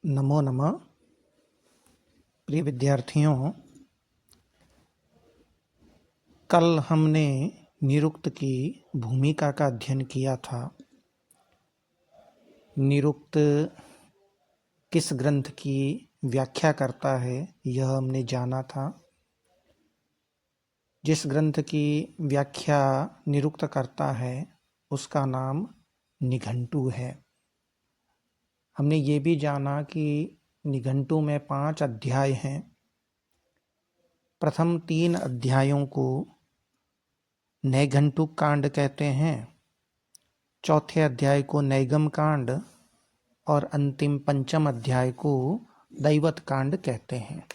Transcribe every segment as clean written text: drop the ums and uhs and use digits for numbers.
नमो नमः। प्रिय विद्यार्थियों, कल हमने निरुक्त की भूमिका का अध्ययन किया था। निरुक्त किस ग्रंथ की व्याख्या करता है यह हमने जाना था। जिस ग्रंथ की व्याख्या निरुक्त करता है उसका नाम निघंटु है। हमने ये भी जाना कि निघंटु में 5 अध्याय हैं। प्रथम 3 अध्यायों को नैघंटुक कांड कहते हैं, चौथे अध्याय को नैगम कांड और अंतिम पंचम अध्याय को दैवत कांड कहते हैं।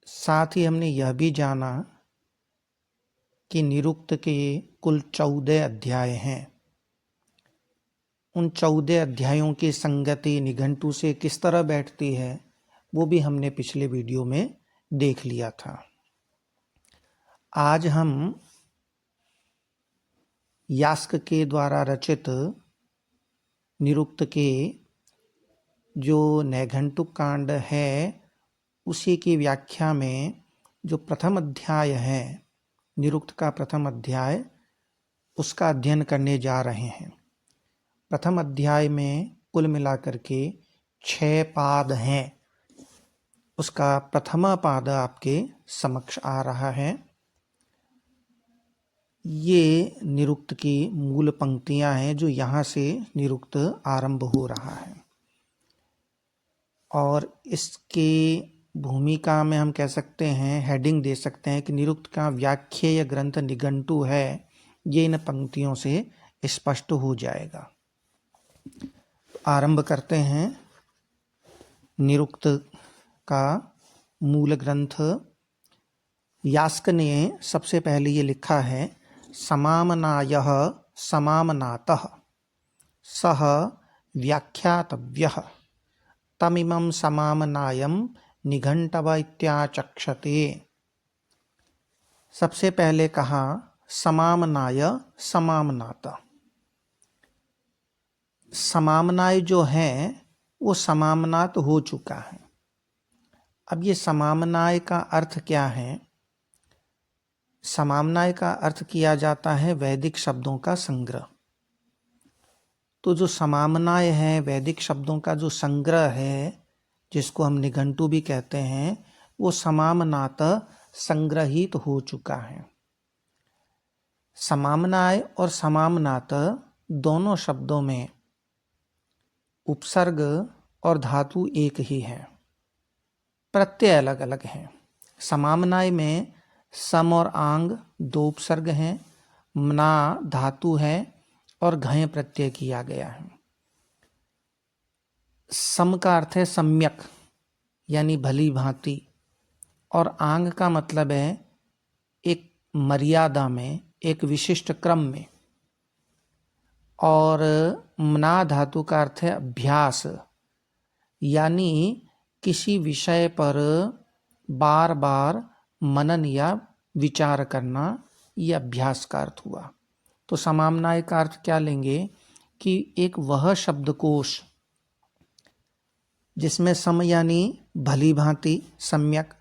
साथ ही हमने यह भी जाना कि निरुक्त के कुल 14 अध्याय हैं। उन 14 अध्यायों की संगति निघंटु से किस तरह बैठती है वो भी हमने पिछले वीडियो में देख लिया था। आज हम यास्क के द्वारा रचित निरुक्त के जो नैघंटुक कांड है उसी की व्याख्या में जो प्रथम अध्याय है, निरुक्त का प्रथम अध्याय, उसका अध्ययन करने जा रहे हैं। प्रथम अध्याय में कुल मिलाकर के 6 पाद हैं। उसका प्रथमा पाद आपके समक्ष आ रहा है। ये निरुक्त की मूल पंक्तियां हैं जो यहाँ से निरुक्त आरंभ हो रहा है। और इसकी भूमिका में हम कह सकते हैं, हेडिंग दे सकते हैं कि निरुक्त का व्याख्येय ग्रंथ निघंटु है। ये इन पंक्तियों से स्पष्ट हो जाएगा। आरंभ करते हैं। निरुक्त का मूल ग्रंथ यास्क ने सबसे पहले ये लिखा है, समामनायः समामनातः सह व्याख्यातव्यः तमिमं समामनायं निघंटव इत्याचक्षते। सबसे पहले कहा समामनाय समामनात। समामनाय जो है वो समामनात हो चुका है। अब ये समामनाय का अर्थ क्या है? समामनाय का अर्थ किया जाता है वैदिक शब्दों का संग्रह। तो जो समामनाय है, वैदिक शब्दों का जो संग्रह है, जिसको हम निघंटु भी कहते हैं, वो समामनात संग्रहित हो चुका है। समामनाय और समामनात दोनों शब्दों में उपसर्ग और धातु एक ही है, प्रत्यय अलग अलग हैं। समामनाय में सम और आंग 2 उपसर्ग हैं, मना धातु है और घय प्रत्यय किया गया है। सम का अर्थ है सम्यक यानी भली भांति, और आंग का मतलब है एक मर्यादा में, एक विशिष्ट क्रम में। और मना धातु का अर्थ है अभ्यास, यानी किसी विषय पर बार बार मनन या विचार करना, यह अभ्यास का अर्थ हुआ। तो समामनाय का अर्थ क्या लेंगे कि एक वह शब्दकोश जिसमें सम यानी भली भांति, सम्यक,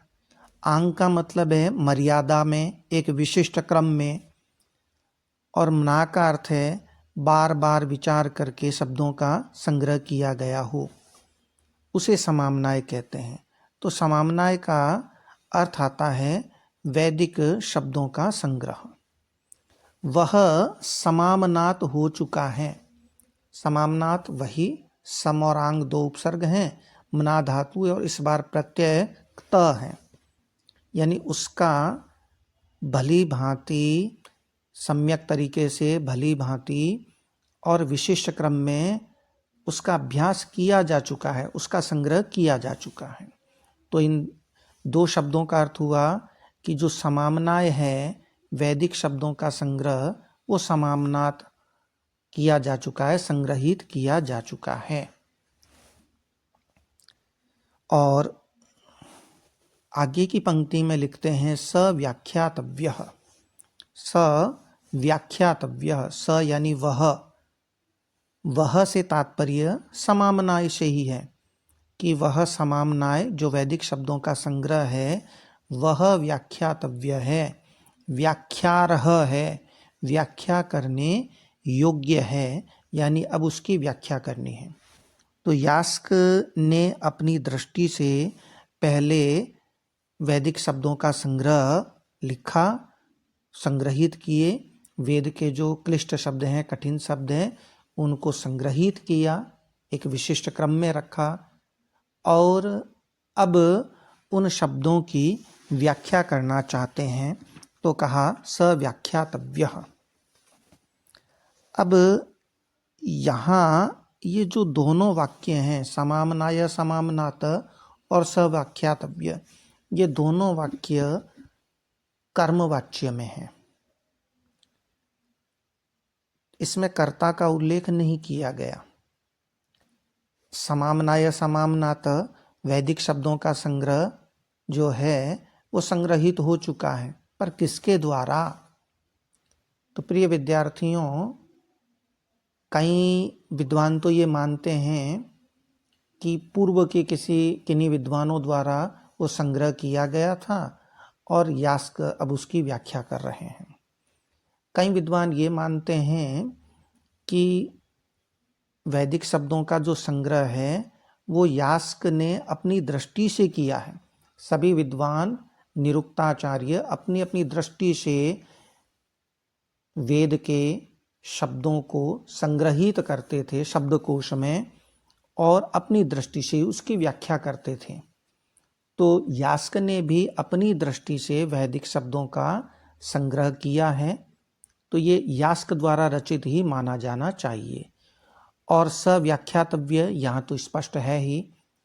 आंग का मतलब है मर्यादा में, एक विशिष्ट क्रम में, और मना का अर्थ है बार बार विचार करके शब्दों का संग्रह किया गया हो, उसे समामनाय कहते हैं। तो समामनाय का अर्थ आता है वैदिक शब्दों का संग्रह। वह समामनात हो चुका है। समामनात वही, सम और आंग 2 उपसर्ग हैं, मना धातु और इस बार प्रत्यय त है, यानी उसका भली भांति, सम्यक तरीके से, भली भांति और विशिष्ट क्रम में उसका अभ्यास किया जा चुका है, उसका संग्रह किया जा चुका है। तो इन 2 शब्दों का अर्थ हुआ कि जो समामनाय है, वैदिक शब्दों का संग्रह, वो समामनात किया जा चुका है, संग्रहित किया जा चुका है। और आगे की पंक्ति में लिखते हैं सव्याख्यातव्यः। सव्याख्यातव्यः, स यानी वह, वह से तात्पर्य समामनाय से ही है कि वह समामनाय जो वैदिक शब्दों का संग्रह है वह व्याख्यातव्य है, व्याख्यारह है, व्याख्या करने योग्य है, यानी अब उसकी व्याख्या करनी है। तो यास्क ने अपनी दृष्टि से पहले वैदिक शब्दों का संग्रह लिखा, संग्रहित किए, वेद के जो क्लिष्ट शब्द हैं, कठिन शब्द हैं, उनको संग्रहित किया, एक विशिष्ट क्रम में रखा और अब उन शब्दों की व्याख्या करना चाहते हैं तो कहा सव्याख्यातव्यः। अब यहाँ ये जो दोनों वाक्य हैं समामनाय समामनात और सव्याख्यातव्य, ये दोनों वाक्य कर्मवाच्य में हैं। इसमें कर्ता का उल्लेख नहीं किया गया। समामनाय समामनात वैदिक शब्दों का संग्रह जो है वो संग्रहित हो चुका है, पर किसके द्वारा? तो प्रिय विद्यार्थियों, कई विद्वान तो ये मानते हैं कि पूर्व के किन्हीं विद्वानों द्वारा वो संग्रह किया गया था और यास्क अब उसकी व्याख्या कर रहे हैं। कई विद्वान ये मानते हैं कि वैदिक शब्दों का जो संग्रह है वो यास्क ने अपनी दृष्टि से किया है। सभी विद्वान निरुक्ताचार्य अपनी अपनी दृष्टि से वेद के शब्दों को संग्रहित करते थे शब्दकोश में और अपनी दृष्टि से उसकी व्याख्या करते थे। तो यास्क ने भी अपनी दृष्टि से वैदिक शब्दों का संग्रह किया है, तो ये यास्क द्वारा रचित ही माना जाना चाहिए। और सव्याख्यातव्य यहाँ तो स्पष्ट है ही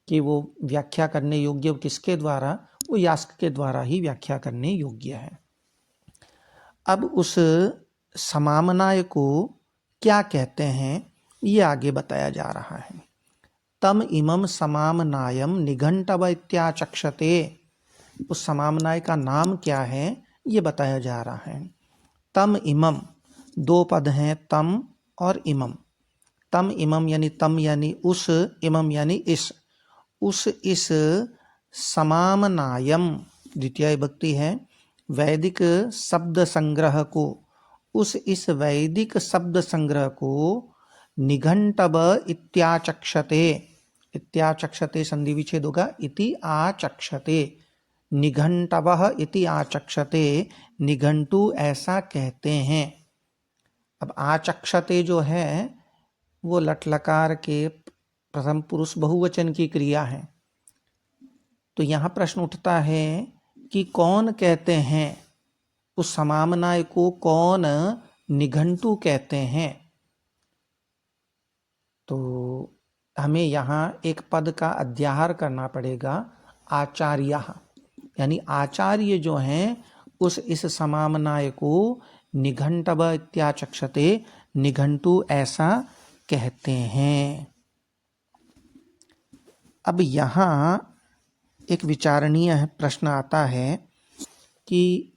कि वो व्याख्या करने योग्य किसके द्वारा? वो यास्क के द्वारा ही व्याख्या करने योग्य है। अब उस समामनाय को क्या कहते हैं ये आगे बताया जा रहा है। तम इमम समामनायम निघंटव इत्याचक्षते, उस समामनाय का नाम क्या है ये बताया जा रहा है। तम इमम, दो पद हैं, तम और इमम। तम इमम यानी तम यानी उस, इमम यानी इस समामनायम द्वितीय विभक्ति है, वैदिक शब्द संग्रह को, इस वैदिक शब्द संग्रह को निघंटव इत्याचक्षते, इत्याचक्षते संधि विच्छेद होगा, इति आचक्षते, निघंटवः इति आचक्षते, निघंटु ऐसा कहते हैं। अब आचक्षते जो है वो लट लकार के प्रथम पुरुष बहुवचन की क्रिया है। तो यहाँ प्रश्न उठता है कि कौन कहते हैं, उस समामनाय को कौन निघंटु कहते हैं? तो हमें यहाँ एक पद का अध्याहार करना पड़ेगा, आचार्य, यानी आचार्य जो हैं इस समामनाय को निघंटव इत्याचक्षते, निघंटु ऐसा कहते हैं। अब यहाँ एक विचारणीय प्रश्न आता है कि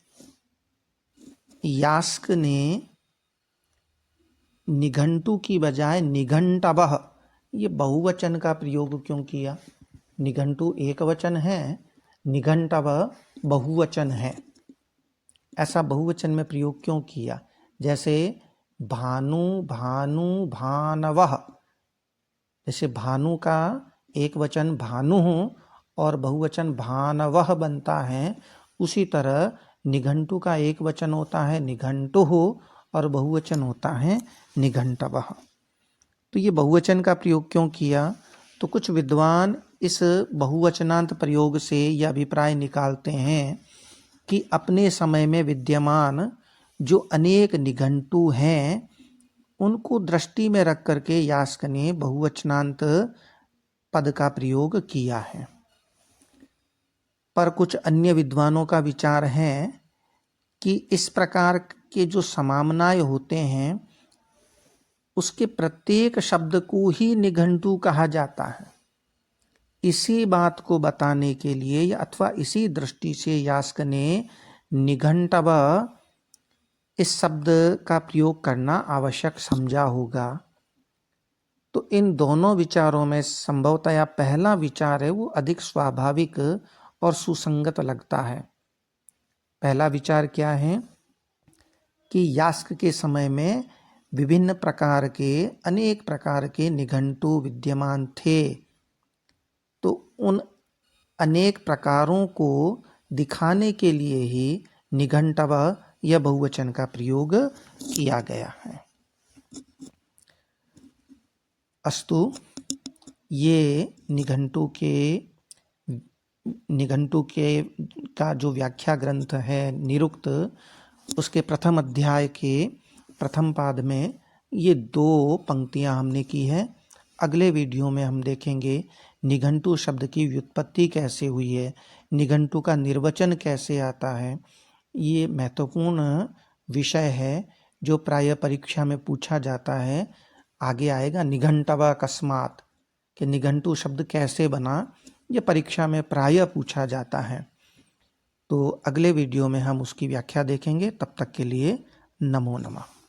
यास्क ने निघंटु की बजाय निघंटवः ये बहुवचन का प्रयोग क्यों किया? निघंटु एक वचन है, निघंटव बहुवचन है, ऐसा बहुवचन में प्रयोग क्यों किया? जैसे भानु भानु भानवः, जैसे भानु का एक वचन भानु और बहुवचन भानवः बनता है, उसी तरह निघंटु का एक वचन होता है निघंटुः और बहुवचन होता है निघंटवः। तो ये बहुवचन का प्रयोग क्यों किया? तो कुछ विद्वान इस बहुवचनांत प्रयोग से यह अभिप्राय निकालते हैं कि अपने समय में विद्यमान जो अनेक निघंटु हैं उनको दृष्टि में रख करके यास्क ने बहुवचनांत पद का प्रयोग किया है। पर कुछ अन्य विद्वानों का विचार है कि इस प्रकार के जो समामनाय होते हैं उसके प्रत्येक शब्द को ही निघंटु कहा जाता है। इसी बात को बताने के लिए अथवा इसी दृष्टि से यास्क ने निघंटव इस शब्द का प्रयोग करना आवश्यक समझा होगा। तो इन दोनों विचारों में संभवतया पहला विचार है वो अधिक स्वाभाविक और सुसंगत लगता है। पहला विचार क्या है कि यास्क के समय में विभिन्न प्रकार के अनेक प्रकार के निघंटु विद्यमान थे, तो उन अनेक प्रकारों को दिखाने के लिए ही निघंटव या बहुवचन का प्रयोग किया गया है। अस्तु, ये निघंटु के का जो व्याख्या ग्रंथ है निरुक्त, उसके प्रथम अध्याय के प्रथम पाद में ये 2 पंक्तियां हमने की है। अगले वीडियो में हम देखेंगे निघंटु शब्द की व्युत्पत्ति कैसे हुई है, निघंटु का निर्वचन कैसे आता है। ये महत्वपूर्ण विषय है जो प्रायः परीक्षा में पूछा जाता है। आगे आएगा निघंटव अकस्मात, कि निघंटु शब्द कैसे बना, ये परीक्षा में प्रायः पूछा जाता है। तो अगले वीडियो में हम उसकी व्याख्या देखेंगे। तब तक के लिए नमो नमः।